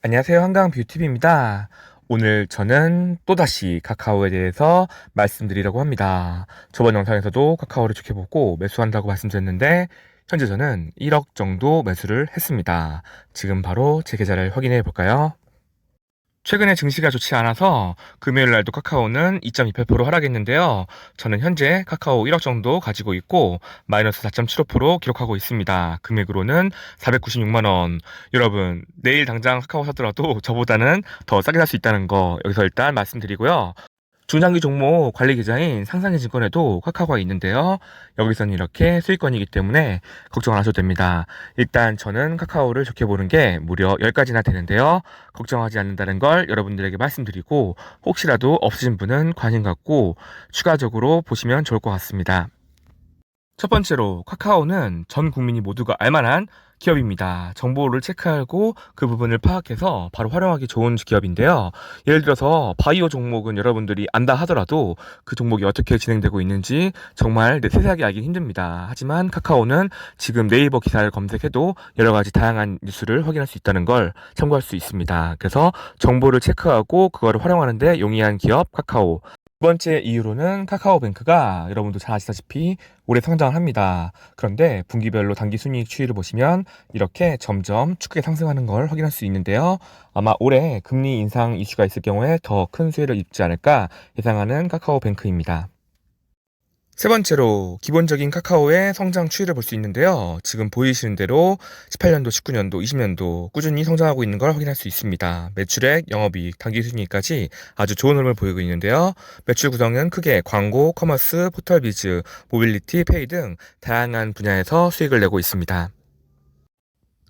안녕하세요. 한강뷰티비입니다. 오늘 저는 또다시 카카오에 대해서 말씀드리려고 합니다. 저번 영상에서도 카카오를 지켜보고 매수한다고 말씀드렸는데 현재 저는 1억 정도 매수를 했습니다. 지금 바로 제 계좌를 확인해 볼까요? 최근에 증시가 좋지 않아서 금요일 날도 카카오는 2.28% 하락했는데요. 저는 현재 카카오 1억 정도 가지고 있고 마이너스 4.75% 기록하고 있습니다. 금액으로는 496만 원. 여러분, 내일 당장 카카오 사더라도 저보다는 더 싸게 살 수 있다는 거 여기서 일단 말씀드리고요. 중장기 종목 관리 계좌인 상상해증권에도 카카오가 있는데요. 여기서는 이렇게 수익권이기 때문에 걱정 안 하셔도 됩니다. 일단 저는 카카오를 좋게 보는 게 무려 10가지나 되는데요. 걱정하지 않는다는 걸 여러분들에게 말씀드리고 혹시라도 없으신 분은 관심 갖고 추가적으로 보시면 좋을 것 같습니다. 첫 번째로 카카오는 전 국민이 모두가 알만한 기업입니다. 정보를 체크하고 그 부분을 파악해서 바로 활용하기 좋은 기업인데요. 예를 들어서 바이오 종목은 여러분들이 안다 하더라도 그 종목이 어떻게 진행되고 있는지 정말 세세하게 알기 힘듭니다. 하지만 카카오는 지금 네이버 기사를 검색해도 여러 가지 다양한 뉴스를 확인할 수 있다는 걸 참고할 수 있습니다. 그래서 정보를 체크하고 그거를 활용하는데 용이한 기업 카카오. 두 번째 이유로는 카카오뱅크가 여러분도 잘 아시다시피 올해 성장을 합니다. 그런데 분기별로 단기 순이익 추이를 보시면 이렇게 점점 축하게 상승하는 걸 확인할 수 있는데요. 아마 올해 금리 인상 이슈가 있을 경우에 더 큰 수혜를 입지 않을까 예상하는 카카오뱅크입니다. 세 번째로 기본적인 카카오의 성장 추이를 볼 수 있는데요. 지금 보이시는 대로 18년도, 19년도, 20년도 꾸준히 성장하고 있는 걸 확인할 수 있습니다. 매출액, 영업이익, 당기순이익까지 아주 좋은 흐름을 보이고 있는데요. 매출 구성은 크게 광고, 커머스, 포털비즈, 모빌리티, 페이 등 다양한 분야에서 수익을 내고 있습니다.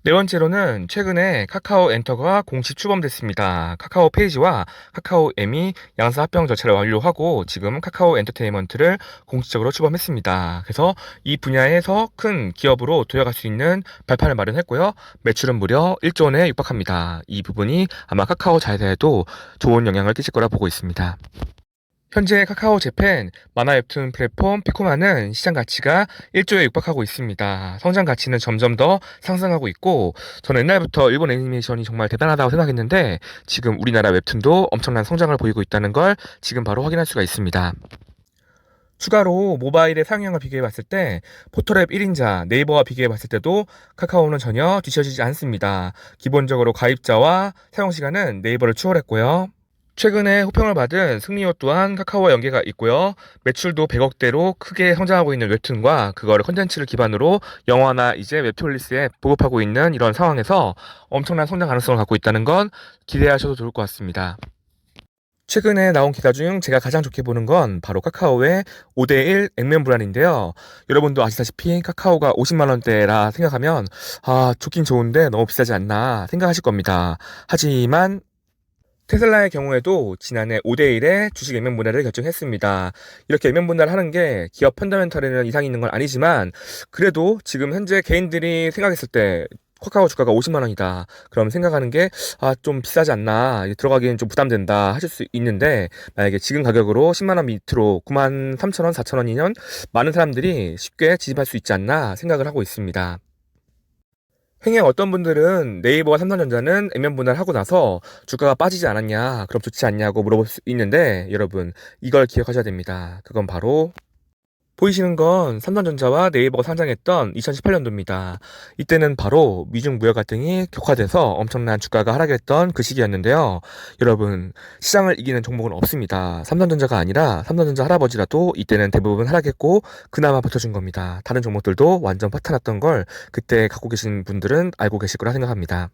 네 번째로는 최근에 카카오 엔터가 공식 출범됐습니다. 카카오 페이지와 카카오 M이 양사 합병 절차를 완료하고 지금 카카오 엔터테인먼트를 공식적으로 출범했습니다. 그래서 이 분야에서 큰 기업으로 도약할 수 있는 발판을 마련했고요. 매출은 무려 1조 원에 육박합니다. 이 부분이 아마 카카오 자회사에도 좋은 영향을 끼칠 거라 보고 있습니다. 현재 카카오 재팬 만화 웹툰 플랫폼 피코마는 시장 가치가 1조에 육박하고 있습니다. 성장 가치는 점점 더 상승하고 있고 저는 옛날부터 일본 애니메이션이 정말 대단하다고 생각했는데 지금 우리나라 웹툰도 엄청난 성장을 보이고 있다는 걸 지금 바로 확인할 수가 있습니다. 추가로 모바일의 사용량을 비교해 봤을 때 포털앱 1인자 네이버와 비교해 봤을 때도 카카오는 전혀 뒤처지지 않습니다. 기본적으로 가입자와 사용 시간은 네이버를 추월했고요. 최근에 호평을 받은 승리호 또한 카카오와 연계가 있고요. 매출도 100억대로 크게 성장하고 있는 웹툰과 그거를 컨텐츠를 기반으로 영화나 이제 웹툰리스트에 보급하고 있는 이런 상황에서 엄청난 성장 가능성을 갖고 있다는 건 기대하셔도 좋을 것 같습니다. 최근에 나온 기사 중 제가 가장 좋게 보는 건 바로 카카오의 5대1 액면 불안인데요. 여러분도 아시다시피 카카오가 50만 원대라 생각하면 좋긴 좋은데 너무 비싸지 않나 생각하실 겁니다. 하지만 테슬라의 경우에도 지난해 5대1의 주식 액면 분할을 결정했습니다. 이렇게 액면 분할을 하는 게 기업 펀더멘털에는 이상이 있는 건 아니지만 그래도 지금 현재 개인들이 생각했을 때 카카오 주가가 50만 원이다. 그럼 생각하는 게 좀 비싸지 않나. 들어가기엔 좀 부담된다 하실 수 있는데 만약에 지금 가격으로 10만 원 밑으로 9만 3천 원, 4천 원이면 많은 사람들이 쉽게 지집할 수 있지 않나 생각을 하고 있습니다. 행여 어떤 분들은 네이버와 삼성전자는 액면 분할하고 나서 주가가 빠지지 않았냐, 그럼 좋지 않냐고 물어볼 수 있는데 여러분 이걸 기억하셔야 됩니다. 그건 바로 보이시는 건 삼성전자와 네이버가 상장했던 2018년도입니다. 이때는 바로 미중 무역 갈등이 격화돼서 엄청난 주가가 하락했던 그 시기였는데요. 여러분, 시장을 이기는 종목은 없습니다. 삼성전자가 아니라 삼성전자 할아버지라도 이때는 대부분 하락했고 그나마 버텨준 겁니다. 다른 종목들도 완전 파탄났던 걸 그때 갖고 계신 분들은 알고 계실 거라 생각합니다.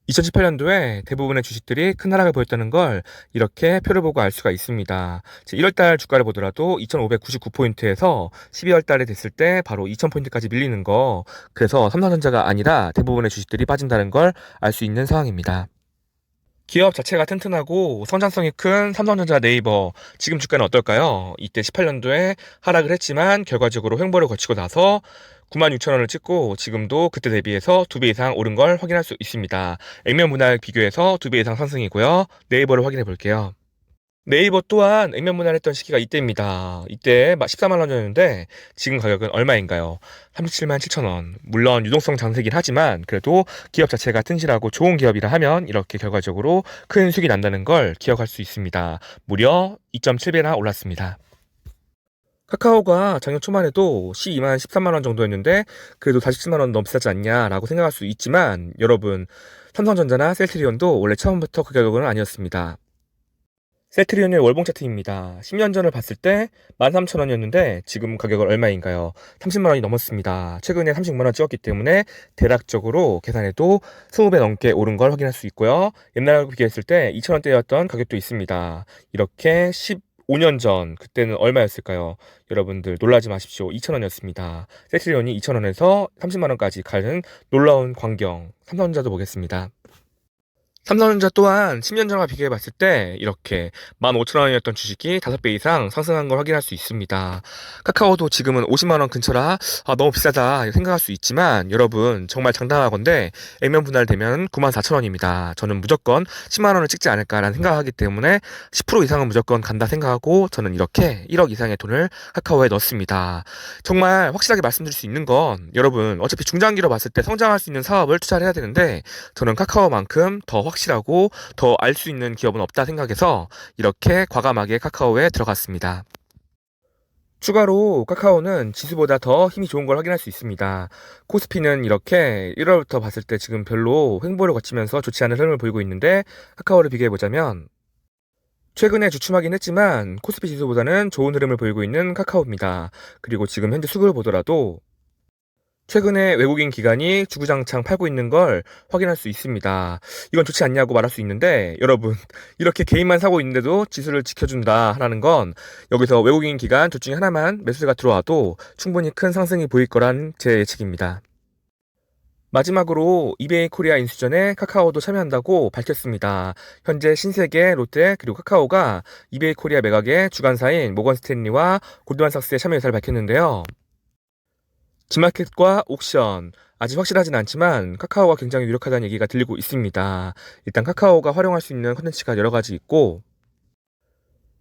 2018년도에 대부분의 주식들이 큰 하락을 보였다는 걸 이렇게 표를 보고 알 수가 있습니다. 1월달 주가를 보더라도 2599포인트에서 12월달에 됐을 때 바로 2000포인트까지 밀리는 거, 그래서 삼성전자가 아니라 대부분의 주식들이 빠진다는 걸 알 수 있는 상황입니다. 기업 자체가 튼튼하고 성장성이 큰 삼성전자, 네이버 지금 주가는 어떨까요? 이때 18년도에 하락을 했지만 결과적으로 횡보를 거치고 나서 96,000원을 찍고 지금도 그때 대비해서 2배 이상 오른 걸 확인할 수 있습니다. 액면 분할 비교해서 2배 이상 상승이고요. 네이버를 확인해 볼게요. 네이버 또한 액면 분할했던 시기가 이때입니다. 이때 14만 원이었는데 지금 가격은 얼마인가요? 37만 7천 원. 물론 유동성 장세긴 하지만 그래도 기업 자체가 튼실하고 좋은 기업이라 하면 이렇게 결과적으로 큰 수익이 난다는 걸 기억할 수 있습니다. 무려 2.7배나 올랐습니다. 카카오가 작년 초만 해도 C2만 13만 원 정도였는데 그래도 47만 원 너무 비싸지 않냐라고 생각할 수 있지만 여러분, 삼성전자나 셀트리온도 원래 처음부터 그 가격은 아니었습니다. 셀트리온의 월봉 차트입니다. 10년 전을 봤을 때 13,000원이었는데 지금 가격은 얼마인가요? 30만 원이 넘었습니다. 최근에 36만 원 찍었기 때문에 대략적으로 계산해도 20배 넘게 오른 걸 확인할 수 있고요. 옛날하고 비교했을 때 2,000원대였던 가격도 있습니다. 이렇게 15년 전 그때는 얼마였을까요? 여러분들 놀라지 마십시오. 2,000원이었습니다. 셀트리온이 2,000원에서 30만 원까지 가는 놀라운 광경. 삼성전자도 보겠습니다. 삼성전자 또한 10년 전과 비교해 봤을 때 이렇게 15,000원이었던 주식이 5배 이상 상승한 걸 확인할 수 있습니다. 카카오도 지금은 50만 원 근처라 너무 비싸다 생각할 수 있지만 여러분, 정말 장담하건대 액면 분할되면 94,000원입니다. 저는 무조건 10만 원을 찍지 않을까라는 생각하기 때문에 10% 이상은 무조건 간다 생각하고 저는 이렇게 1억 이상의 돈을 카카오에 넣습니다. 정말 확실하게 말씀드릴 수 있는 건 여러분, 어차피 중장기로 봤을 때 성장할 수 있는 사업을 투자를 해야 되는데 저는 카카오만큼 더 확실하고 더 알 수 있는 기업은 없다 생각해서 이렇게 과감하게 카카오에 들어갔습니다. 추가로 카카오는 지수보다 더 힘이 좋은 걸 확인할 수 있습니다. 코스피는 이렇게 1월부터 봤을 때 지금 별로 횡보를 거치면서 좋지 않은 흐름을 보이고 있는데 카카오를 비교해보자면 최근에 주춤하긴 했지만 코스피 지수보다는 좋은 흐름을 보이고 있는 카카오입니다. 그리고 지금 현재 수급을 보더라도 최근에 외국인 기관이 주구장창 팔고 있는 걸 확인할 수 있습니다. 이건 좋지 않냐고 말할 수 있는데 여러분, 이렇게 개인만 사고 있는데도 지수를 지켜준다라는 건 여기서 외국인 기관 둘 중에 하나만 매수가 들어와도 충분히 큰 상승이 보일 거란 제 예측입니다. 마지막으로 이베이 코리아 인수전에 카카오도 참여한다고 밝혔습니다. 현재 신세계, 롯데, 그리고 카카오가 이베이 코리아 매각의 주관사인 모건 스탠리와 골드만삭스의 참여 의사를 밝혔는데요. 지마켓과 옥션, 아직 확실하진 않지만 카카오가 굉장히 유력하다는 얘기가 들리고 있습니다. 일단 카카오가 활용할 수 있는 컨텐츠가 여러 가지 있고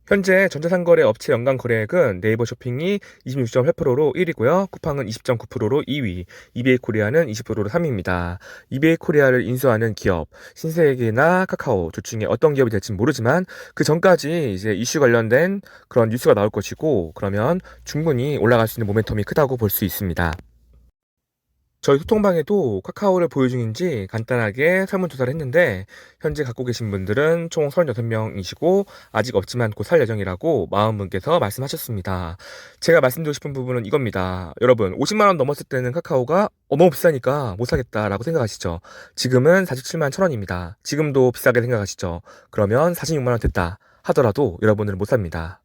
현재 전자상거래 업체 연간 거래액은 네이버 쇼핑이 26.8%로 1위고요. 쿠팡은 20.9%로 2위, 이베이 코리아는 20%로 3위입니다. 이베이 코리아를 인수하는 기업, 신세계나 카카오 둘 중에 어떤 기업이 될지 모르지만 그 전까지 이제 이슈 관련된 그런 뉴스가 나올 것이고 그러면 충분히 올라갈 수 있는 모멘텀이 크다고 볼 수 있습니다. 저희 소통방에도 카카오를 보유 중인지 간단하게 설문조사를 했는데 현재 갖고 계신 분들은 총 36명이시고 아직 없지만 곧 살 예정이라고 40분께서 말씀하셨습니다. 제가 말씀드리고 싶은 부분은 이겁니다. 여러분, 50만 원 넘었을 때는 카카오가 너무 비싸니까 못 사겠다라고 생각하시죠? 지금은 47만 1,000원입니다. 지금도 비싸게 생각하시죠? 그러면 46만 원 됐다 하더라도 여러분들은 못 삽니다.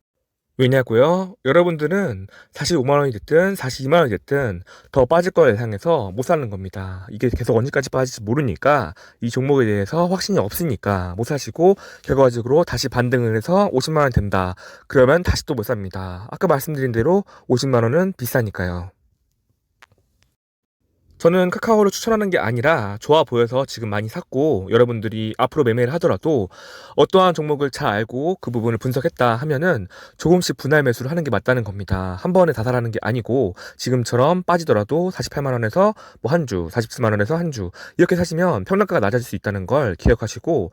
왜냐고요? 여러분들은 45만 원이 됐든 42만 원이 됐든 더 빠질 걸 예상해서 못 사는 겁니다. 이게 계속 언제까지 빠질지 모르니까 이 종목에 대해서 확신이 없으니까 못 사시고 결과적으로 다시 반등을 해서 50만 원 된다. 그러면 다시 또 못 삽니다. 아까 말씀드린 대로 50만 원은 비싸니까요. 저는 카카오를 추천하는 게 아니라 좋아 보여서 지금 많이 샀고 여러분들이 앞으로 매매를 하더라도 어떠한 종목을 잘 알고 그 부분을 분석했다 하면은 조금씩 분할 매수를 하는 게 맞다는 겁니다. 한 번에 다 사라는 게 아니고 지금처럼 빠지더라도 48만 원에서 뭐 한 주, 47만 원에서 한 주 이렇게 사시면 평단가가 낮아질 수 있다는 걸 기억하시고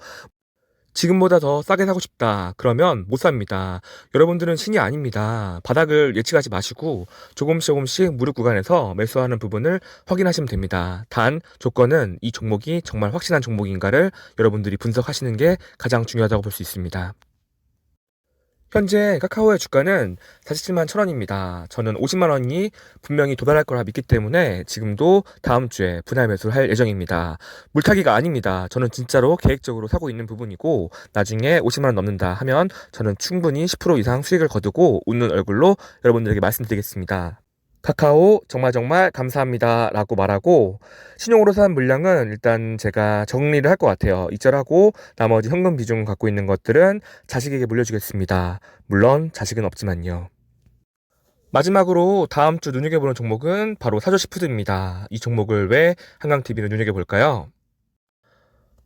지금보다 더 싸게 사고 싶다. 그러면 못 삽니다. 여러분들은 신이 아닙니다. 바닥을 예측하지 마시고 조금씩 무릎 구간에서 매수하는 부분을 확인하시면 됩니다. 단 조건은 이 종목이 정말 확실한 종목인가를 여러분들이 분석하시는 게 가장 중요하다고 볼 수 있습니다. 현재 카카오의 주가는 47만 1,000원입니다. 저는 50만 원이 분명히 도달할 거라 믿기 때문에 지금도 다음 주에 분할 매수를 할 예정입니다. 물타기가 아닙니다. 저는 진짜로 계획적으로 사고 있는 부분이고 나중에 50만 원 넘는다 하면 저는 충분히 10% 이상 수익을 거두고 웃는 얼굴로 여러분들에게 말씀드리겠습니다. 카카오 정말 감사합니다 라고 말하고 신용으로 산 물량은 일단 제가 정리를 할 것 같아요. 이절하고 나머지 현금 비중 갖고 있는 것들은 자식에게 물려주겠습니다. 물론 자식은 없지만요. 마지막으로 다음 주 눈여겨보는 종목은 바로 사조식푸드입니다. 이 종목을 왜 한강TV는 눈여겨볼까요?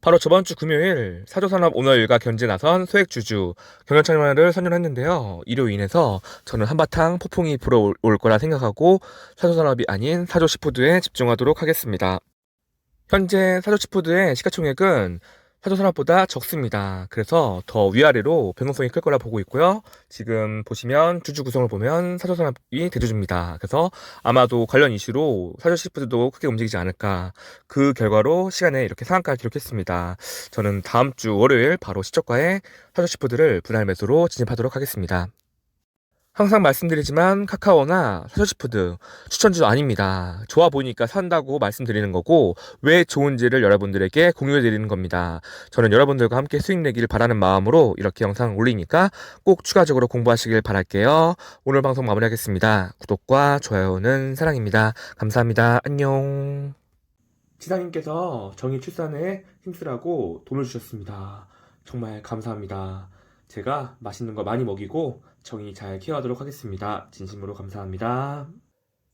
바로 저번 주 금요일 사조산업 오너일과 견제 나선 소액주주 경영참여를 선언했는데요. 이로 인해서 저는 한바탕 폭풍이 불어올 거라 생각하고 사조산업이 아닌 사조시푸드에 집중하도록 하겠습니다. 현재 사조치푸드의 시가총액은 사조산업보다 적습니다. 그래서 더 위아래로 변동성이 클 거라 보고 있고요. 지금 보시면 주주 구성을 보면 사조산업이 대주주입니다. 그래서 아마도 관련 이슈로 사조치푸드도 크게 움직이지 않을까. 그 결과로 시간에 이렇게 상한가를 기록했습니다. 저는 다음 주 월요일 바로 시초가에 사조치푸드를 분할 매수로 진입하도록 하겠습니다. 항상 말씀드리지만 카카오나 사조치푸드 추천주 아닙니다. 좋아 보이니까 산다고 말씀드리는 거고 왜 좋은지를 여러분들에게 공유해 드리는 겁니다. 저는 여러분들과 함께 수익 내기를 바라는 마음으로 이렇게 영상 올리니까 꼭 추가적으로 공부하시길 바랄게요. 오늘 방송 마무리하겠습니다. 구독과 좋아요는 사랑입니다. 감사합니다. 안녕. 지사님께서 정의 출산에 힘쓰라고 돈을 주셨습니다. 정말 감사합니다. 제가 맛있는 거 많이 먹이고 정의 잘 케어하도록 하겠습니다. 진심으로 감사합니다.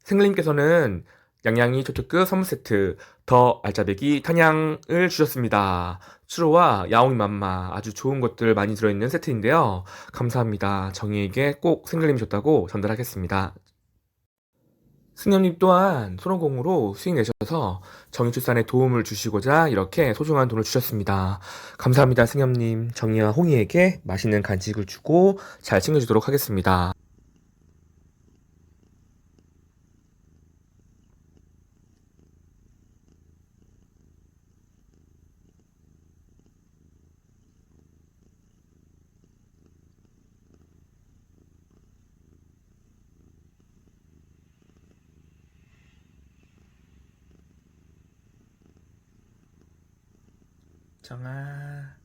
생글님께서는 양양이 초특급 선물 세트 더 알짜배기 탄양을 주셨습니다. 추로와 야옹이 맘마 아주 좋은 것들 많이 들어있는 세트인데요. 감사합니다. 정의에게 꼭 생글님이 줬다고 전달하겠습니다. 승엽님 또한 손오공으로 수익 내셔서 정의출산에 도움을 주시고자 이렇게 소중한 돈을 주셨습니다. 감사합니다, 승엽님. 정의와 홍이에게 맛있는 간식을 주고 잘 챙겨주도록 하겠습니다. 정아.